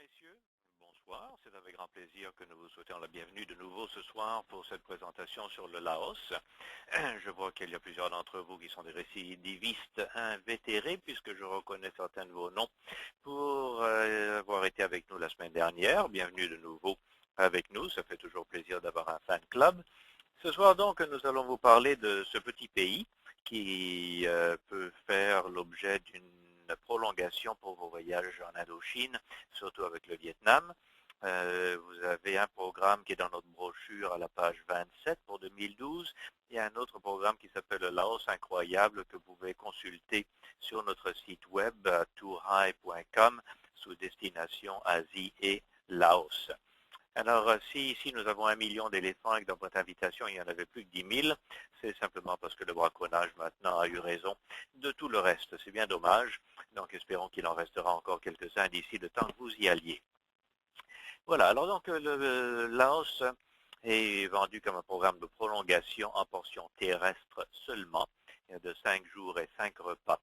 messieurs, bonsoir. C'est avec grand plaisir que nous vous souhaitons la bienvenue de nouveau ce soir pour cette présentation sur le Laos. Je vois qu'il y a plusieurs d'entre vous qui sont des récidivistes invétérés, puisque je reconnais certains de vos noms pour avoir été avec nous la semaine dernière. Bienvenue de nouveau avec nous. Ça fait toujours plaisir d'avoir un fan club. Ce soir donc, nous allons vous parler de ce petit pays qui peut faire l'objet d'une prolongation pour vos voyages en Indochine, surtout avec le Vietnam. Vous avez un programme qui est dans notre brochure à la page 27 pour 2012 et un autre programme qui s'appelle le Laos Incroyable que vous pouvez consulter sur notre site web tourhai.com sous destination Asie et Laos. Alors, si ici nous avons 1 million d'éléphants et que dans votre invitation, il n'y en avait plus que 10 000, c'est simplement parce que le braconnage maintenant a eu raison de tout le reste. C'est bien dommage. Donc, espérons qu'il en restera encore quelques-uns d'ici le temps que vous y alliez. Voilà, alors donc le Laos est vendu comme un programme de prolongation en portion terrestre seulement, de 5 jours et 5 repas.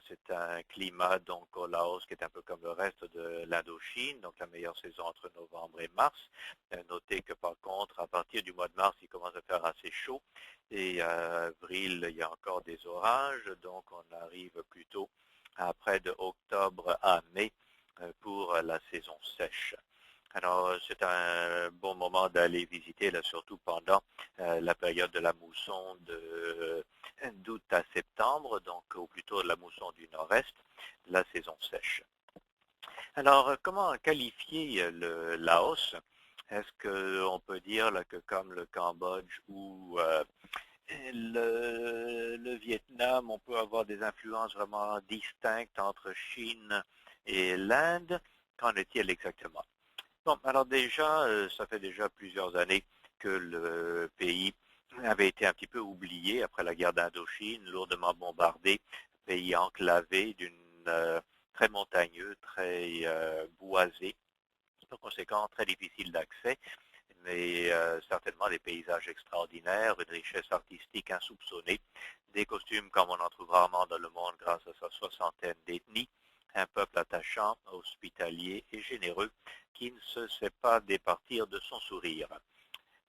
C'est un climat donc au Laos qui est un peu comme le reste de l'Indochine, donc la meilleure saison entre novembre et mars. Notez que par contre, à partir du mois de mars, il commence à faire assez chaud et à avril, il y a encore des orages, donc on arrive plutôt après de octobre à mai pour la saison sèche. Alors, c'est un bon moment d'aller visiter, là, surtout pendant la période de la mousson d'août à septembre, donc ou plutôt la mousson du nord-est, la saison sèche. Alors, comment qualifier le Laos? Est-ce qu'on peut dire là, que comme le Cambodge ou le Vietnam, on peut avoir des influences vraiment distinctes entre Chine et l'Inde? Qu'en est-il exactement? Bon, alors déjà, ça fait déjà plusieurs années que le pays avait été un petit peu oublié après la guerre d'Indochine, lourdement bombardé, pays enclavé très montagneux, très boisé, par conséquent très difficile d'accès, mais certainement des paysages extraordinaires, une richesse artistique insoupçonnée, des costumes comme on en trouve rarement dans le monde grâce à sa soixantaine d'ethnies, un peuple attachant, hospitalier et généreux qui ne se sait pas départir de son sourire.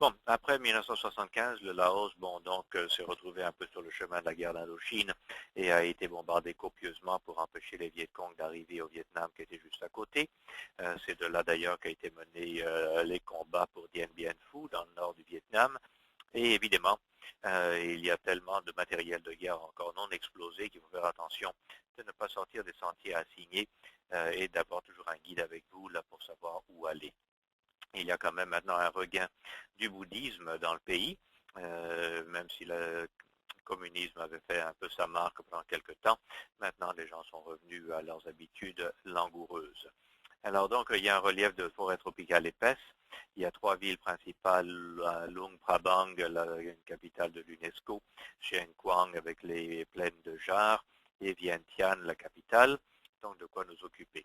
Bon, après 1975, le Laos, s'est retrouvé un peu sur le chemin de la guerre d'Indochine et a été bombardé copieusement pour empêcher les Viet Cong d'arriver au Vietnam qui était juste à côté. C'est de là d'ailleurs qu'a été mené les combats pour Dien Bien Phu dans le nord du Vietnam. Et évidemment, il y a tellement de matériel de guerre encore non explosé qu'il faut faire attention de ne pas sortir des sentiers assignés et d'avoir toujours un guide avec vous là pour savoir où aller. Il y a quand même maintenant un regain du bouddhisme dans le pays, même si le communisme avait fait un peu sa marque pendant quelques temps. Maintenant, les gens sont revenus à leurs habitudes langoureuses. Alors donc, il y a un relief de forêt tropicale épaisse. Il y a 3 villes principales, Luang Prabang, la capitale de l'UNESCO, Chien Quang avec les plaines de Jar, et Vientiane, la capitale, donc de quoi nous occuper.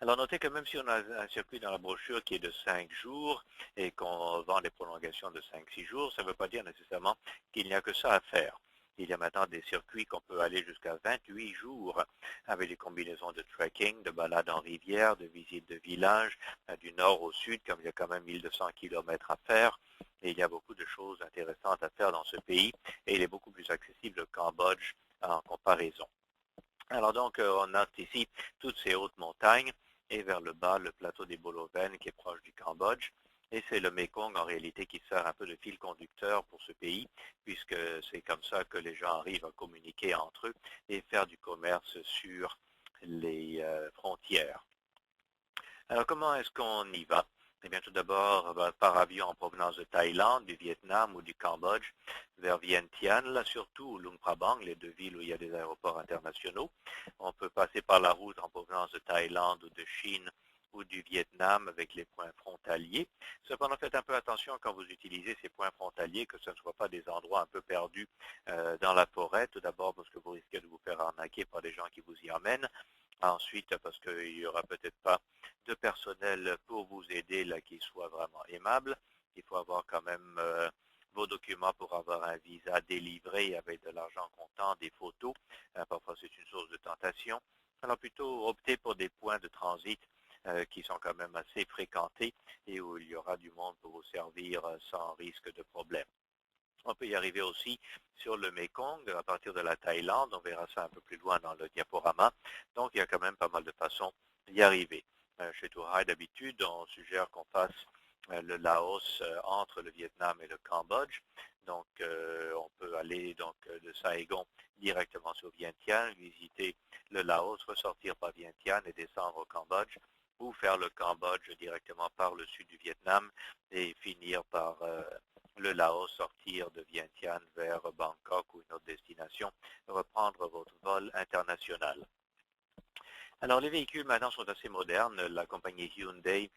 Alors notez que même si on a un circuit dans la brochure qui est de 5 jours et qu'on vend des prolongations de 5-6 jours, ça ne veut pas dire nécessairement qu'il n'y a que ça à faire. Il y a maintenant des circuits qu'on peut aller jusqu'à 28 jours avec des combinaisons de trekking, de balades en rivière, de visites de villages, du nord au sud, comme il y a quand même 1200 km à faire. Et il y a beaucoup de choses intéressantes à faire dans ce pays et il est beaucoup plus accessible le Cambodge en comparaison. Alors donc, on a ici toutes ces hautes montagnes et vers le bas, le plateau des Boloven qui est proche du Cambodge. Et c'est le Mekong en réalité qui sert un peu de fil conducteur pour ce pays, puisque c'est comme ça que les gens arrivent à communiquer entre eux et faire du commerce sur les frontières. Alors comment est-ce qu'on y va? Eh bien tout d'abord par avion en provenance de Thaïlande, du Vietnam ou du Cambodge vers Vientiane, là surtout Luang Prabang, les 2 villes où il y a des aéroports internationaux. On peut passer par la route en provenance de Thaïlande ou de Chine ou du Vietnam avec les points frontaliers. Cependant, faites un peu attention quand vous utilisez ces points frontaliers, que ce ne soient pas des endroits un peu perdus dans la forêt. Tout d'abord parce que vous risquez de vous faire arnaquer par des gens qui vous y emmènent. Ensuite, parce qu'il n'y aura peut-être pas de personnel pour vous aider là qui soit vraiment aimable. Il faut avoir quand même vos documents pour avoir un visa délivré avec de l'argent comptant, des photos. Parfois, c'est une source de tentation. Alors plutôt opter pour des points de transit qui sont quand même assez fréquentés et où il y aura du monde pour vous servir sans risque de problème. On peut y arriver aussi sur le Mekong à partir de la Thaïlande. On verra ça un peu plus loin dans le diaporama. Donc, il y a quand même pas mal de façons d'y arriver. Chez Touhai, d'habitude, on suggère qu'on fasse le Laos entre le Vietnam et le Cambodge. Donc, on peut aller donc de Saigon directement sur Vientiane, visiter le Laos, ressortir par Vientiane et descendre au Cambodge, ou faire le Cambodge directement par le sud du Vietnam et finir par le Laos, sortir de Vientiane vers Bangkok ou une autre destination, reprendre votre vol international. Alors, les véhicules maintenant sont assez modernes. La compagnie Hyundai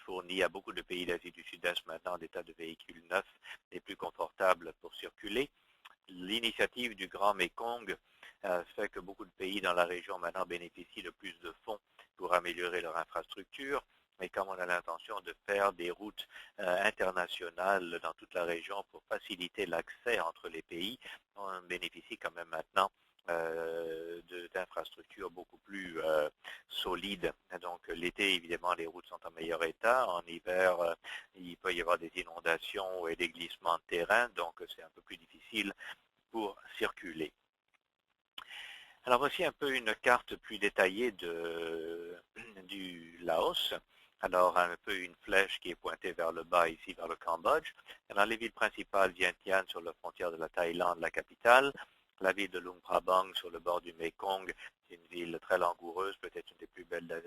fournit à beaucoup de pays d'Asie du Sud-Est maintenant des tas de véhicules neufs et plus confortables pour circuler. L'initiative du Grand Mekong fait que beaucoup de pays dans la région maintenant bénéficient de plus de fonds pour améliorer leur infrastructure. Mais comme on a l'intention de faire des routes internationales dans toute la région pour faciliter l'accès entre les pays, on bénéficie quand même maintenant d'infrastructures beaucoup plus solides. Donc l'été, évidemment, les routes sont en meilleur état. En hiver, il peut y avoir des inondations et des glissements de terrain, donc c'est un peu plus difficile pour circuler. Alors voici un peu une carte plus détaillée du Laos. Alors un peu une flèche qui est pointée vers le bas ici, vers le Cambodge. Dans les villes principales, Vientiane sur la frontière de la Thaïlande, la capitale. La ville de Luang Prabang sur le bord du Mekong, c'est une ville très langoureuse, peut-être une des plus belles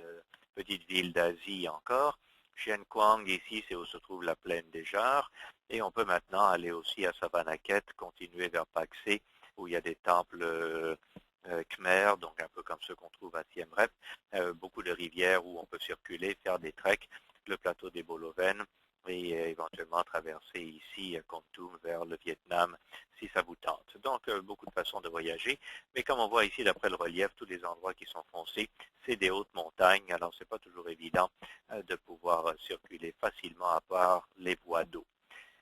petites villes d'Asie encore. Chien Quang, ici, c'est où se trouve la plaine des Jarres. Et on peut maintenant aller aussi à Savannakhet, continuer vers Paksé, où il y a des temples Khmer, donc un peu comme ceux qu'on trouve à Siem Reap, beaucoup de rivières où on peut circuler, faire des treks, le plateau des Boloven, et éventuellement traverser ici Kontum vers le Vietnam si ça vous tente. Donc beaucoup de façons de voyager, mais comme on voit ici d'après le relief, tous les endroits qui sont foncés, c'est des hautes montagnes, alors c'est pas toujours évident de pouvoir circuler facilement à part les voies d'eau.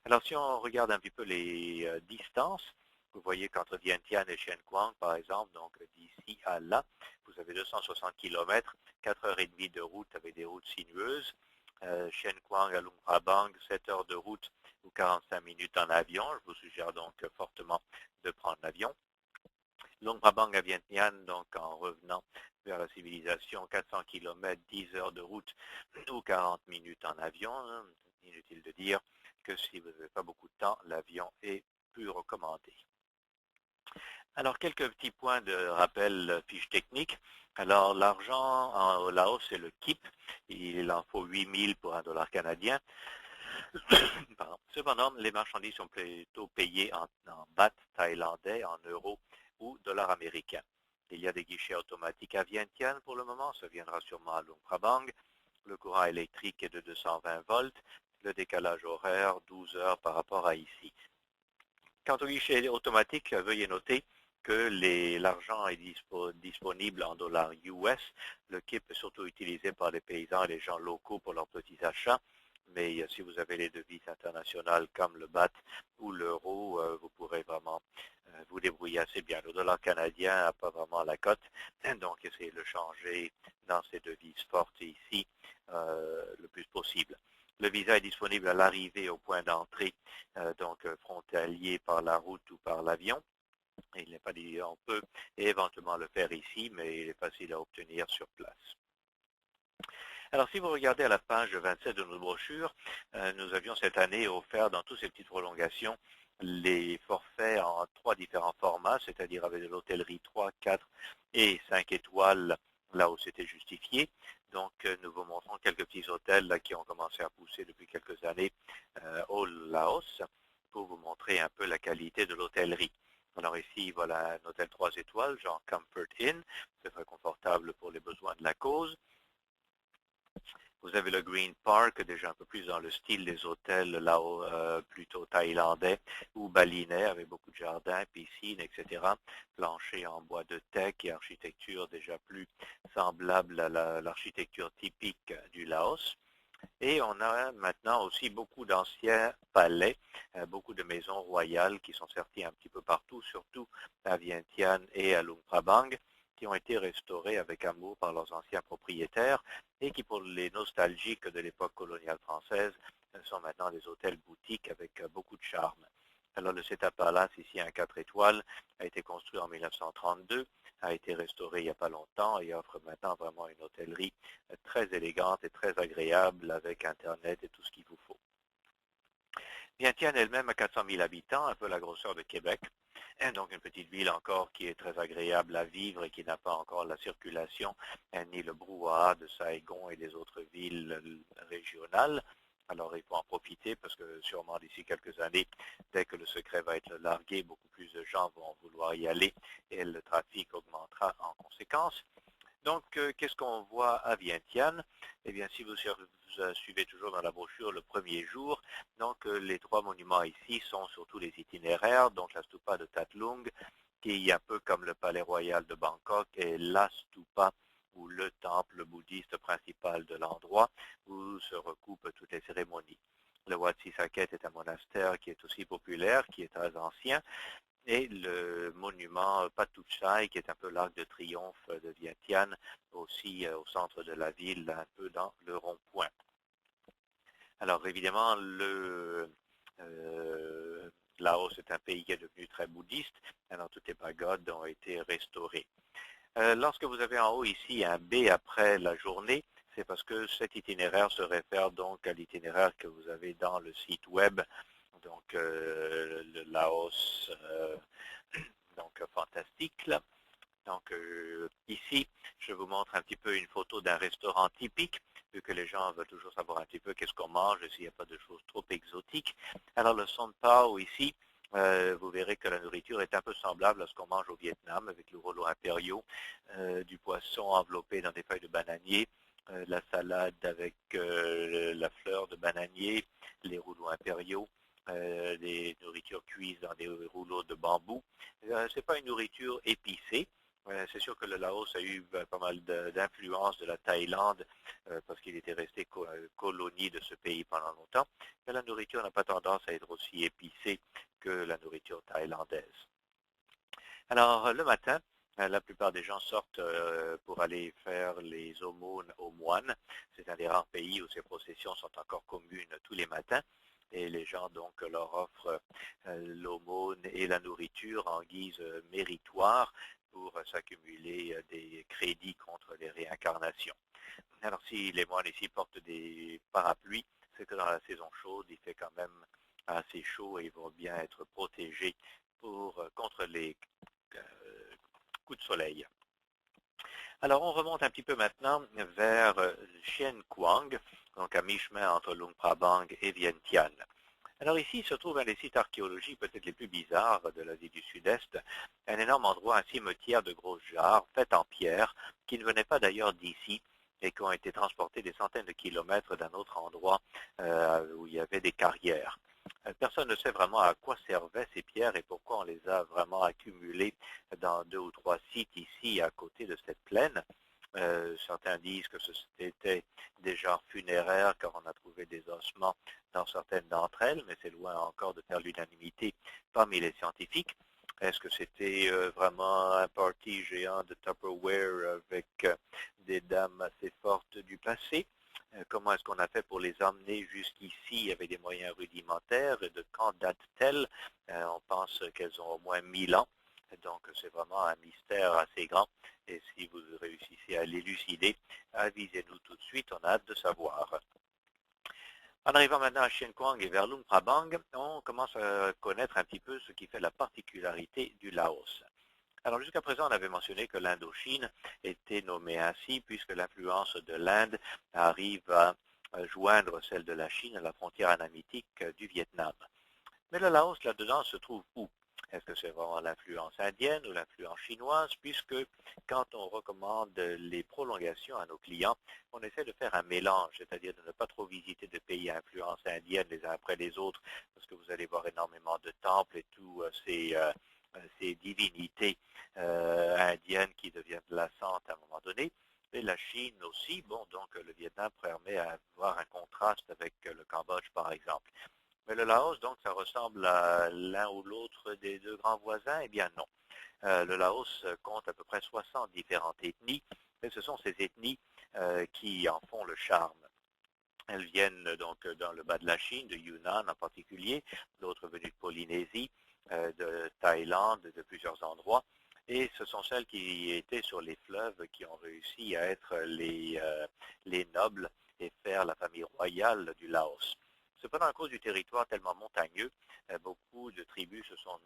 Alors si on regarde un petit peu les distances, vous voyez qu'entre Vientiane et Chien Quang, par exemple, donc d'ici à là, vous avez 260 km, 4h30 de route avec des routes sinueuses. Chien Quang à Luang Prabang, 7 heures de route ou 45 minutes en avion. Je vous suggère donc fortement de prendre l'avion. Luang Prabang à Vientiane, donc en revenant vers la civilisation, 400 km, 10 heures de route ou 40 minutes en avion. Inutile de dire que si vous n'avez pas beaucoup de temps, l'avion est plus recommandé. Alors, quelques petits points de rappel fiche technique. Alors, l'argent au Laos, c'est le KIP. Il en faut 8000 pour $1 canadien. Cependant, les marchandises sont plutôt payées en baht thaïlandais, en euros ou dollars américains. Il y a des guichets automatiques à Vientiane pour le moment. Ça viendra sûrement à Luang Prabang. Le courant électrique est de 220 volts. Le décalage horaire, 12 heures par rapport à ici. Quant au guichet automatique, veuillez noter que l'argent est disponible en dollars US. Le KIP est surtout utilisé par les paysans et les gens locaux pour leurs petits achats. Mais si vous avez les devises internationales comme le BAT ou l'euro, vous pourrez vraiment vous débrouiller assez bien. Le dollar canadien n'a pas vraiment la cote, donc essayez de le changer dans ces devises fortes ici le plus possible. Le visa est disponible à l'arrivée au point d'entrée, donc frontalier par la route ou par l'avion. Il n'est pas dit, on peut éventuellement le faire ici, mais il est facile à obtenir sur place. Alors, si vous regardez à la page 27 de notre brochure, nous avions cette année offert dans toutes ces petites prolongations les forfaits en 3 différents formats, c'est-à-dire avec de l'hôtellerie 3, 4 et 5 étoiles, là où c'était justifié. Donc, nous vous montrons quelques petits hôtels là, qui ont commencé à pousser depuis quelques années au Laos pour vous montrer un peu la qualité de l'hôtellerie. Alors ici, voilà un hôtel 3 étoiles, genre Comfort Inn, c'est très confortable pour les besoins de la cause. Vous avez le Green Park, déjà un peu plus dans le style des hôtels là-haut, plutôt thaïlandais ou balinais, avec beaucoup de jardins, piscines, etc. Plancher en bois de teck et architecture déjà plus semblable à l'architecture typique du Laos. Et on a maintenant aussi beaucoup d'anciens palais, beaucoup de maisons royales qui sont sorties un petit peu partout, surtout à Vientiane et à Luang Prabang. qui ont été restaurés avec amour par leurs anciens propriétaires et qui, pour les nostalgiques de l'époque coloniale française, sont maintenant des hôtels boutiques avec beaucoup de charme. Alors le Ceta Palace, ici un 4 étoiles, a été construit en 1932, a été restauré il n'y a pas longtemps et offre maintenant vraiment une hôtellerie très élégante et très agréable avec Internet et tout ce qu'il vous faut. Vientiane elle-même a 400 000 habitants, un peu la grosseur de Québec. Donc une petite ville encore qui est très agréable à vivre et qui n'a pas encore la circulation ni le brouhaha de Saigon et des autres villes régionales. Alors il faut en profiter parce que sûrement d'ici quelques années, dès que le secret va être largué, beaucoup plus de gens vont vouloir y aller et le trafic augmentera en conséquence. Donc, qu'est-ce qu'on voit à Vientiane? Eh bien, si vous suivez toujours dans la brochure le premier jour, donc les trois monuments ici sont surtout les itinéraires, donc la stupa de Tatlung, qui est un peu comme le palais royal de Bangkok, et la stupa, ou le temple bouddhiste principal de l'endroit, où se recoupent toutes les cérémonies. Le Wat Sisaket est un monastère qui est aussi populaire, qui est très ancien, et le monument Patuchai, qui est un peu l'arc de triomphe de Vientiane, aussi au centre de la ville, un peu dans le rond-point. Alors évidemment, Laos est un pays qui est devenu très bouddhiste, alors toutes les pagodes ont été restaurées. Lorsque vous avez en haut ici un B après la journée, c'est parce que cet itinéraire se réfère donc à l'itinéraire que vous avez dans le site web, donc le Laos, donc fantastique là. Donc ici, je vous montre un petit peu une photo d'un restaurant typique, vu que les gens veulent toujours savoir un petit peu qu'est-ce qu'on mange et s'il n'y a pas de choses trop exotiques. Alors le Son Pao ici, vous verrez que la nourriture est un peu semblable à ce qu'on mange au Vietnam, avec les rouleaux impériaux, du poisson enveloppé dans des feuilles de bananier, la salade avec la fleur de bananier, les rouleaux impériaux, des nourritures cuises dans des rouleaux de bambou. Ce n'est pas une nourriture épicée. C'est sûr que le Laos a eu pas mal d'influence de la Thaïlande parce qu'il était resté colonie de ce pays pendant longtemps. Mais la nourriture n'a pas tendance à être aussi épicée que la nourriture thaïlandaise. Alors, le matin, la plupart des gens sortent pour aller faire les aumônes aux moines. C'est un des rares pays où ces processions sont encore communes tous les matins. Et les gens donc leur offrent l'aumône et la nourriture en guise méritoire pour s'accumuler des crédits contre les réincarnations. Alors si les moines ici portent des parapluies, c'est que dans la saison chaude, il fait quand même assez chaud et ils vont bien être protégés contre les coups de soleil. Alors on remonte un petit peu maintenant vers Chien Kuang, donc à mi-chemin entre Luang Prabang et Vientiane. Alors ici se trouve un des sites archéologiques peut-être les plus bizarres de l'Asie du Sud-Est, un énorme endroit, un cimetière de grosses jarres faites en pierre, qui ne venaient pas d'ailleurs d'ici et qui ont été transportés des centaines de kilomètres d'un autre endroit où il y avait des carrières. Personne ne sait vraiment à quoi servaient ces pierres et pourquoi on les a vraiment accumulées dans 2 ou 3 sites ici à côté de cette plaine. Certains disent que c'était des genres funéraires car on a trouvé des ossements dans certaines d'entre elles, mais c'est loin encore de faire l'unanimité parmi les scientifiques. Est-ce que c'était vraiment un party géant de Tupperware avec des dames assez fortes du passé? Comment est-ce qu'on a fait pour les emmener jusqu'ici avec des moyens rudimentaires? Et de quand datent-elles? On pense qu'elles ont au moins 1000 ans. Donc c'est vraiment un mystère assez grand. Et si vous réussissez à l'élucider, avisez-nous tout de suite, on a hâte de savoir. En arrivant maintenant à Chien Kuang et vers Luang Prabang, on commence à connaître un petit peu ce qui fait la particularité du Laos. Alors jusqu'à présent, on avait mentionné que l'Indochine était nommée ainsi puisque l'influence de l'Inde arrive à joindre celle de la Chine à la frontière anamitique du Vietnam. Mais le Laos, là-dedans, se trouve où? Est-ce que c'est vraiment l'influence indienne ou l'influence chinoise? Puisque quand on recommande les prolongations à nos clients, on essaie de faire un mélange, c'est-à-dire de ne pas trop visiter de pays à influence indienne les uns après les autres, parce que vous allez voir énormément de temples et tout ces divinités indiennes qui deviennent lassantes à un moment donné. Et la Chine aussi, bon, donc le Vietnam permet d'avoir un contraste avec le Cambodge, par exemple. Mais le Laos, donc, ça ressemble à l'un ou l'autre des deux grands voisins? Eh bien non. Le Laos compte à peu près 60 différentes ethnies, et ce sont ces ethnies qui en font le charme. Elles viennent donc dans le bas de la Chine, de Yunnan en particulier, d'autres venues de Polynésie, de Thaïlande, de plusieurs endroits. Et ce sont celles qui étaient sur les fleuves qui ont réussi à être les nobles et faire la famille royale du Laos. Cependant, à cause du territoire tellement montagneux, beaucoup de tribus se sont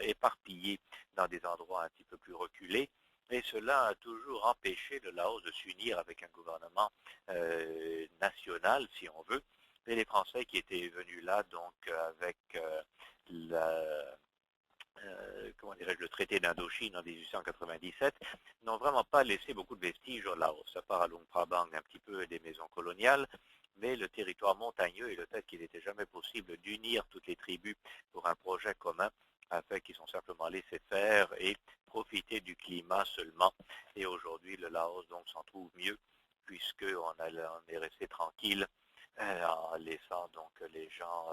éparpillées dans des endroits un petit peu plus reculés. Et cela a toujours empêché le Laos de s'unir avec un gouvernement national, si on veut. Et les Français qui étaient venus là, donc avec comment dirais-je, le traité d'Indochine en 1897, n'ont vraiment pas laissé beaucoup de vestiges au Laos, à part à Luang Prabang un petit peu des maisons coloniales, mais le territoire montagneux et le fait qu'il n'était jamais possible d'unir toutes les tribus pour un projet commun a fait qu'ils sont simplement laissés faire et profiter du climat seulement. Et aujourd'hui, le Laos donc s'en trouve mieux puisqu'on est resté tranquille en laissant donc les gens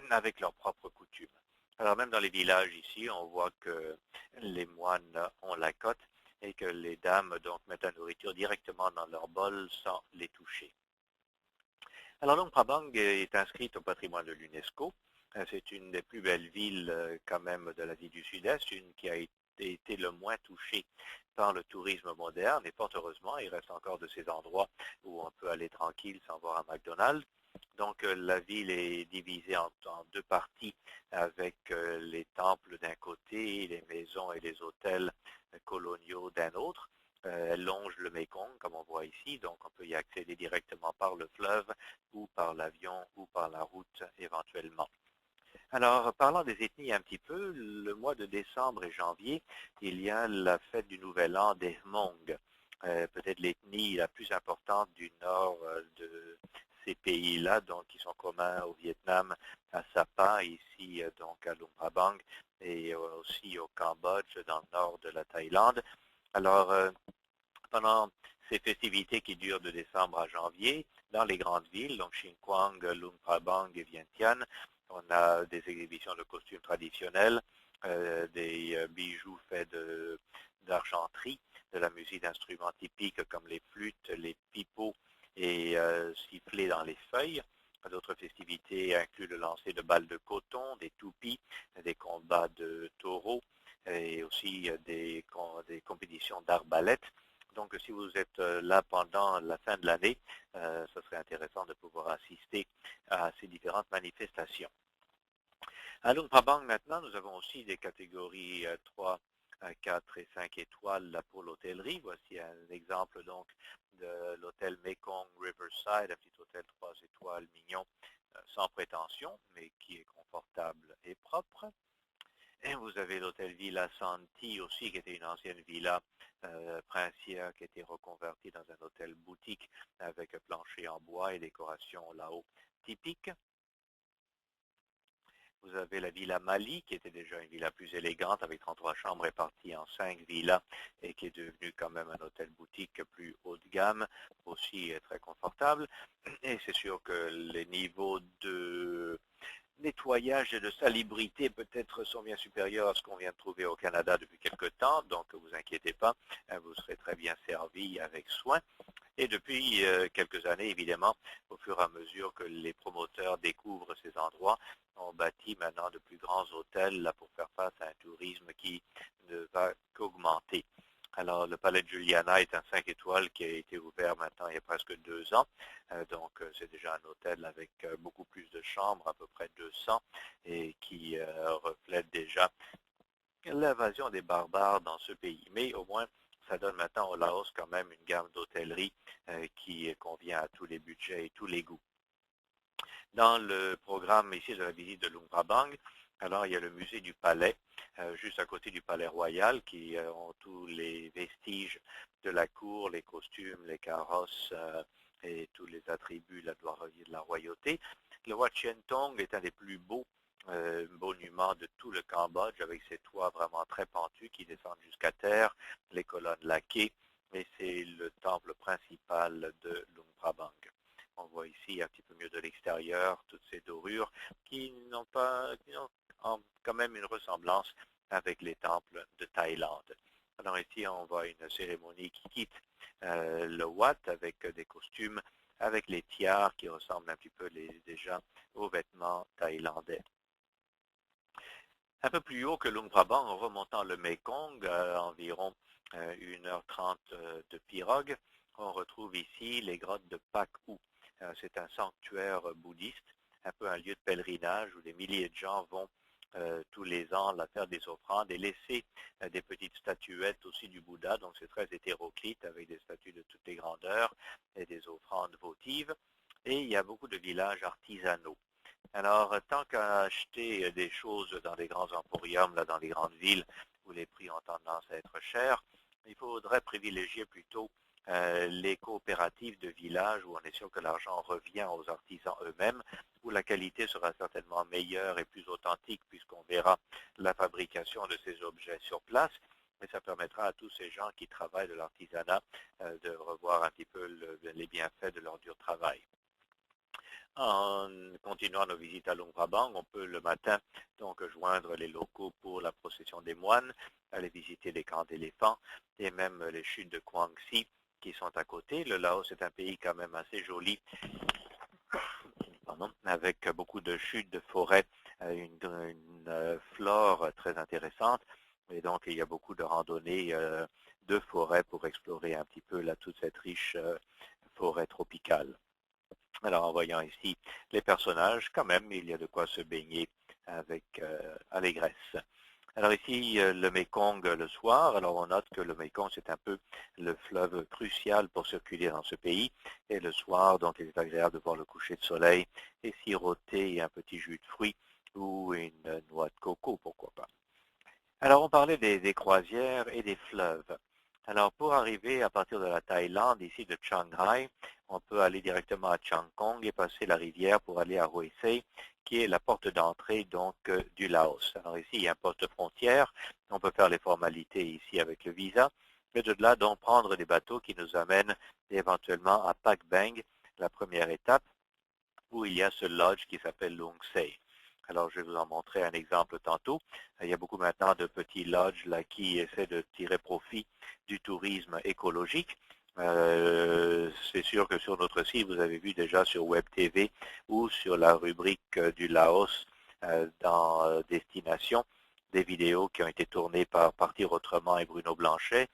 avec leurs propres coutumes. Alors même dans les villages ici, on voit que les moines ont la cote et que les dames donc mettent la nourriture directement dans leur bol sans les toucher. Alors Luang Prabang est inscrite au patrimoine de l'UNESCO. C'est une des plus belles villes quand même de l'Asie du Sud-Est, une qui a été le moins touchée par le tourisme moderne et fort heureusement, il reste encore de ces endroits où on peut aller tranquille sans voir un McDonald's. Donc la ville est divisée en deux parties avec les temples d'un côté, les maisons et les hôtels coloniaux d'un autre. Elle longe le Mékong, comme on voit ici, donc on peut y accéder directement par le fleuve ou par l'avion ou par la route éventuellement. Alors, parlant des ethnies un petit peu, le mois de décembre et janvier, il y a la fête du Nouvel An des Hmong, peut-être l'ethnie la plus importante du nord de ces pays-là, donc qui sont communs au Vietnam, à Sapa, ici donc à Luang Prabang, et aussi au Cambodge, dans le nord de la Thaïlande. Alors, pendant ces festivités qui durent de décembre à janvier, dans les grandes villes, donc Xinjiang, Luang Prabang et Vientiane, on a des exhibitions de costumes traditionnels, des bijoux faits d'argenterie, de la musique d'instruments typiques comme les flûtes, les pipeaux et sifflets dans les feuilles. D'autres festivités incluent le lancer de balles de coton, des toupies, des combats de taureaux et aussi des compétitions d'arbalètes. Donc, si vous êtes là pendant la fin de l'année, ce serait intéressant de pouvoir assister à ces différentes manifestations. À Luang Prabang, maintenant, nous avons aussi des catégories 3, 4 et 5 étoiles pour l'hôtellerie. Voici un exemple donc de l'hôtel Mekong Riverside, un petit hôtel 3 étoiles mignon, sans prétention, mais qui est confortable et propre. Et vous avez l'hôtel Villa Santi aussi, qui était une ancienne villa princière qui a été reconvertie dans un hôtel boutique avec plancher en bois et décoration là-haut typique. Vous avez la Villa Mali, qui était déjà une villa plus élégante avec 33 chambres réparties en 5 villas et qui est devenue quand même un hôtel boutique plus haut de gamme, aussi très confortable. Et c'est sûr que les niveaux de nettoyage et de salubrité peut-être sont bien supérieurs à ce qu'on vient de trouver au Canada depuis quelque temps, donc ne vous inquiétez pas, vous serez très bien servi avec soin. Et depuis quelques années, évidemment, au fur et à mesure que les promoteurs découvrent ces endroits, on bâtit maintenant de plus grands hôtels là, pour faire face à un tourisme qui ne va qu'augmenter. Alors, le Palais de Juliana est un 5 étoiles qui a été ouvert maintenant il y a presque 2 ans. Donc, c'est déjà un hôtel avec beaucoup plus de chambres, à peu près 200, et qui reflète déjà l'invasion des barbares dans ce pays. Mais au moins, ça donne maintenant au Laos quand même une gamme d'hôtellerie qui convient à tous les budgets et tous les goûts. Dans le programme ici de la visite de Luang Prabang, alors il y a le musée du palais, juste à côté du palais royal, qui ont tous les vestiges de la cour, les costumes, les carrosses et tous les attributs de la royauté. Le Wat Chien Tong est un des plus beaux monuments de tout le Cambodge, avec ses toits vraiment très pentus qui descendent jusqu'à terre, les colonnes laquées, et c'est le temple principal de Luang Prabang. On voit ici un petit peu mieux de l'extérieur toutes ces dorures qui n'ont quand même une ressemblance avec les temples de Thaïlande. Alors ici, on voit une cérémonie qui quitte le Wat avec des costumes, avec les tiares qui ressemblent un petit peu déjà aux vêtements thaïlandais. Un peu plus haut que Luang Prabang, en remontant le Mekong, à environ 1h30 de pirogue, on retrouve ici les grottes de Pak U. C'est un sanctuaire bouddhiste, un peu un lieu de pèlerinage où des milliers de gens vont tous les ans là, faire des offrandes et laisser des petites statuettes aussi du Bouddha. Donc c'est très hétéroclite avec des statues de toutes les grandeurs et des offrandes votives. Et il y a beaucoup de villages artisanaux. Alors, tant qu'à acheter des choses dans les grands emporiums, là, dans les grandes villes où les prix ont tendance à être chers, il faudrait privilégier plutôt les coopératives de village où on est sûr que l'argent revient aux artisans eux-mêmes, où la qualité sera certainement meilleure et plus authentique puisqu'on verra la fabrication de ces objets sur place. Mais ça permettra à tous ces gens qui travaillent de l'artisanat de revoir un petit peu les bienfaits de leur dur travail. En continuant nos visites à Luang Prabang, on peut le matin donc joindre les locaux pour la procession des moines, aller visiter les camps d'éléphants et même les chutes de Quang Si qui sont à côté. Le Laos est un pays quand même assez joli, avec beaucoup de chutes de forêts, une flore très intéressante. Et donc, il y a beaucoup de randonnées de forêt pour explorer un petit peu toute cette riche forêt tropicale. Alors, en voyant ici les personnages, quand même, il y a de quoi se baigner avec allégresse. Alors ici, le Mékong le soir. Alors, on note que le Mékong, c'est un peu le fleuve crucial pour circuler dans ce pays. Et le soir, donc, il est agréable de voir le coucher de soleil et siroter un petit jus de fruits ou une noix de coco, pourquoi pas. Alors, on parlait des croisières et des fleuves. Alors, pour arriver à partir de la Thaïlande, ici de Chiang Rai, on peut aller directement à Chiang Kong et passer la rivière pour aller à Hue Sai, qui est la porte d'entrée donc du Laos. Alors ici, il y a un poste frontière. On peut faire les formalités ici avec le visa. Et de là, donc, prendre des bateaux qui nous amènent éventuellement à Pak Bang, la première étape, où il y a ce lodge qui s'appelle Luang Sai. Alors, je vais vous en montrer un exemple tantôt. Il y a beaucoup maintenant de petits lodges là, qui essaient de tirer profit du tourisme écologique. C'est sûr que sur notre site, vous avez vu déjà sur Web TV ou sur la rubrique du Laos dans Destination, des vidéos qui ont été tournées par Partir Autrement et Bruno Blanchet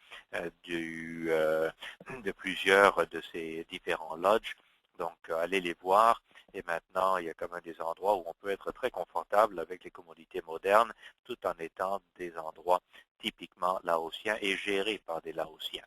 de plusieurs de ces différents lodges. Donc, allez les voir. Et maintenant, il y a quand même des endroits où on peut être très confortable avec les commodités modernes, tout en étant des endroits typiquement laotiens et gérés par des Laotiens.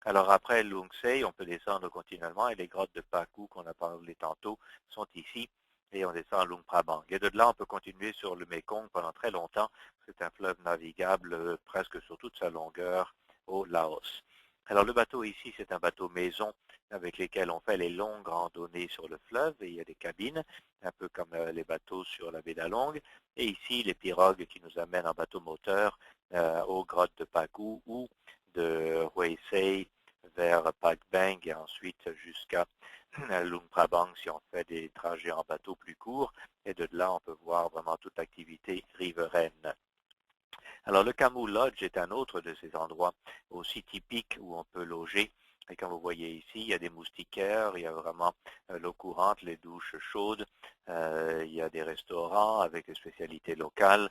Alors après Luang Sai, on peut descendre continuellement et les grottes de Paku qu'on a parlé tantôt sont ici et on descend à Luang Prabang. Et de là, on peut continuer sur le Mekong pendant très longtemps. C'est un fleuve navigable presque sur toute sa longueur au Laos. Alors le bateau ici, c'est un bateau maison avec lesquels on fait les longues randonnées sur le fleuve et il y a des cabines, un peu comme les bateaux sur la baie d'Along. Et ici, les pirogues qui nous amènent en bateau moteur aux grottes de Paku ou de Hue Sai vers Pak Bang et ensuite jusqu'à Luang Prabang si on fait des trajets en bateau plus courts. Et de là, on peut voir vraiment toute l'activité riveraine. Alors, le Camu Lodge est un autre de ces endroits aussi typiques où on peut loger. Et comme vous voyez ici, il y a des moustiquaires, il y a vraiment l'eau courante, les douches chaudes, il y a des restaurants avec des spécialités locales.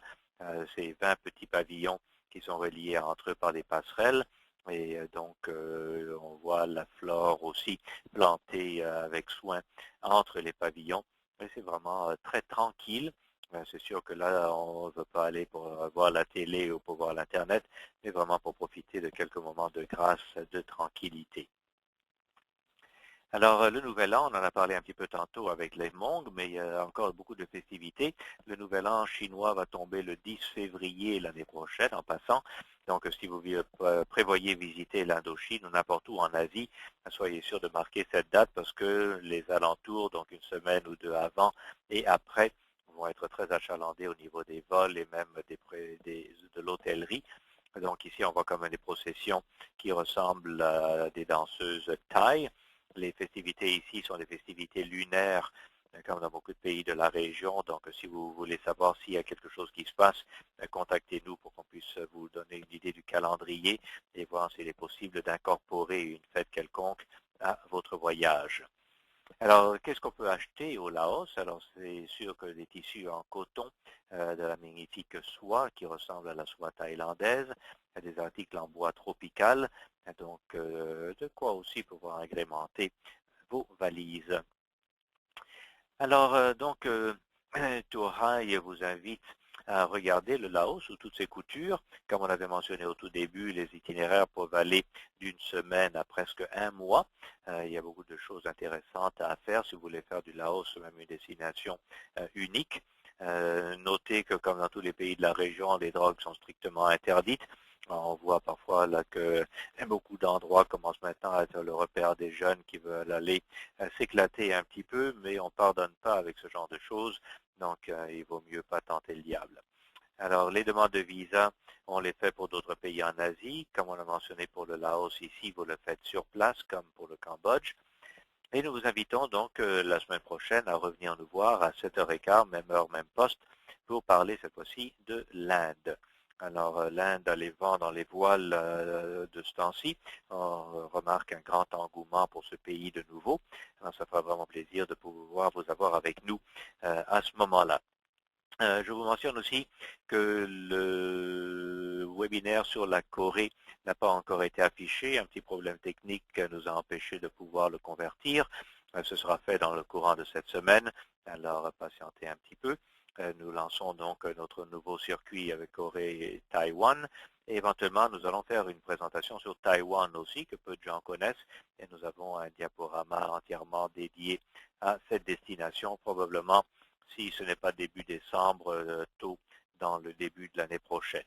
C'est 20 petits pavillons qui sont reliés entre eux par des passerelles. Et donc, on voit la flore aussi plantée avec soin entre les pavillons. Et c'est vraiment très tranquille. C'est sûr que là, on ne veut pas aller pour voir la télé ou pour voir l'Internet, mais vraiment pour profiter de quelques moments de grâce, de tranquillité. Alors, le Nouvel An, on en a parlé un petit peu tantôt avec les Hmong, mais il y a encore beaucoup de festivités. Le Nouvel An chinois va tomber le 10 février l'année prochaine, en passant. Donc, si vous prévoyez visiter l'Indochine ou n'importe où en Asie, soyez sûr de marquer cette date parce que les alentours, donc une semaine ou deux avant et après, vont être très achalandés au niveau des vols et même de l'hôtellerie. Donc ici, on voit quand même des processions qui ressemblent à des danseuses thaï. Les festivités ici sont des festivités lunaires comme dans beaucoup de pays de la région. Donc, si vous voulez savoir s'il y a quelque chose qui se passe, contactez-nous pour qu'on puisse vous donner une idée du calendrier et voir s'il est possible d'incorporer une fête quelconque à votre voyage. Alors, qu'est-ce qu'on peut acheter au Laos? Alors, c'est sûr que des tissus en coton, de la magnifique soie qui ressemble à la soie thaïlandaise, des articles en bois tropical, donc de quoi aussi pouvoir agrémenter vos valises. Alors, Touhai vous invite à regarder le Laos sous toutes ses coutures. Comme on avait mentionné au tout début, les itinéraires peuvent aller d'une semaine à presque un mois. Il y a beaucoup de choses intéressantes à faire si vous voulez faire du Laos même une destination unique. Notez que comme dans tous les pays de la région, les drogues sont strictement interdites. On voit parfois là que beaucoup d'endroits commencent maintenant à être le repère des jeunes qui veulent aller s'éclater un petit peu, mais on ne pardonne pas avec ce genre de choses, donc il vaut mieux pas tenter le diable. Alors, les demandes de visa, on les fait pour d'autres pays en Asie, comme on a mentionné pour le Laos ici, vous le faites sur place, comme pour le Cambodge. Et nous vous invitons donc la semaine prochaine à revenir nous voir à 7h15, même heure, même poste, pour parler cette fois-ci de l'Inde. Alors, l'Inde a les vents dans les voiles de ce temps-ci. On remarque un grand engouement pour ce pays de nouveau. Alors, ça fera vraiment plaisir de pouvoir vous avoir avec nous à ce moment-là. Je vous mentionne aussi que le webinaire sur la Corée n'a pas encore été affiché. Un petit problème technique nous a empêché de pouvoir le convertir. Ce sera fait dans le courant de cette semaine, alors patientez un petit peu. Nous lançons donc notre nouveau circuit avec Corée et Taïwan. Et éventuellement, nous allons faire une présentation sur Taïwan aussi, que peu de gens connaissent. Et nous avons un diaporama entièrement dédié à cette destination, probablement si ce n'est pas début décembre, tôt dans le début de l'année prochaine.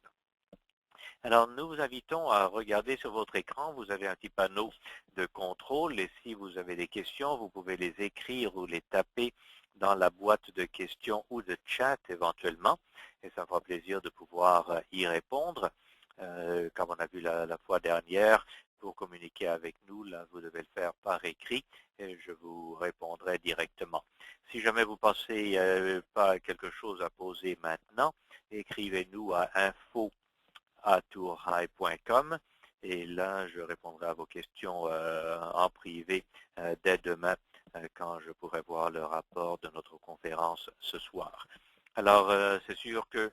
Alors, nous vous invitons à regarder sur votre écran. Vous avez un petit panneau de contrôle et si vous avez des questions, vous pouvez les écrire ou les taper dans la boîte de questions ou de chat éventuellement. Et ça me fera plaisir de pouvoir y répondre. Comme on a vu la fois dernière, pour communiquer avec nous, là, vous devez le faire par écrit et je vous répondrai directement. Si jamais vous pensez pas quelque chose à poser maintenant, écrivez-nous à info@touhai.com et là, je répondrai à vos questions en privé dès demain quand je pourrai voir le rapport de notre conférence ce soir. Alors, c'est sûr que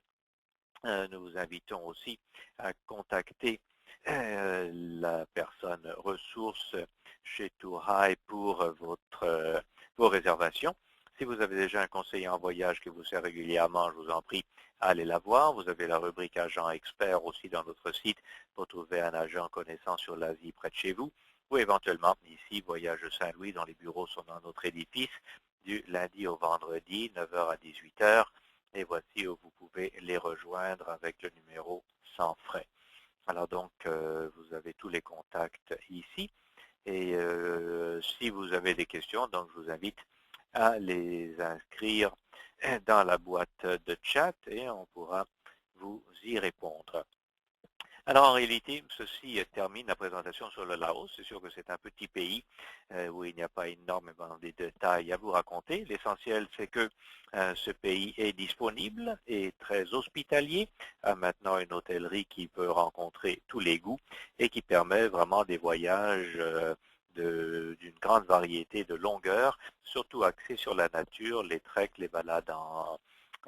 nous vous invitons aussi à contacter la personne ressource chez Touhai pour vos réservations. Si vous avez déjà un conseiller en voyage qui vous sert régulièrement, je vous en prie, allez la voir. Vous avez la rubrique agent expert aussi dans notre site pour trouver un agent connaissant sur l'Asie près de chez vous. Ou éventuellement, ici, Voyage Saint-Louis, dont les bureaux sont dans notre édifice, du lundi au vendredi, 9h à 18h. Et voici où vous pouvez les rejoindre avec le numéro sans frais. Alors donc, vous avez tous les contacts ici. Et si vous avez des questions, donc je vous invite à les inscrire dans la boîte de chat et on pourra vous y répondre. Alors en réalité, ceci termine la présentation sur le Laos. C'est sûr que c'est un petit pays où il n'y a pas énormément de détails à vous raconter. L'essentiel, c'est que ce pays est disponible et très hospitalier, a maintenant une hôtellerie qui peut rencontrer tous les goûts et qui permet vraiment des voyages d'une grande variété de longueurs, surtout axés sur la nature, les treks, les balades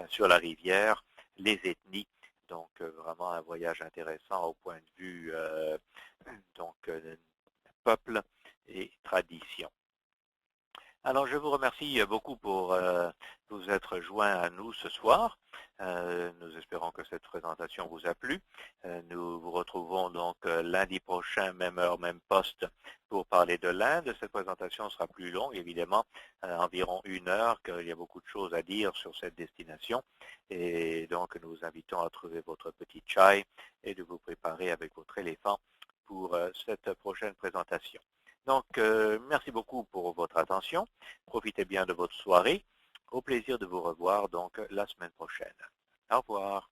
sur la rivière, les ethnies. Donc, vraiment un voyage intéressant au point de vue peuple et tradition. Alors, je vous remercie beaucoup pour vous être joints à nous ce soir. Nous espérons que cette présentation vous a plu. Nous vous retrouvons donc lundi prochain, même heure, même poste, pour parler de l'Inde. Cette présentation sera plus longue, évidemment, environ 1 heure, car il y a beaucoup de choses à dire sur cette destination. Et donc, nous vous invitons à trouver votre petit chai et de vous préparer avec votre éléphant pour cette prochaine présentation. Donc, merci beaucoup pour votre attention. Profitez bien de votre soirée. Au plaisir de vous revoir donc la semaine prochaine. Au revoir.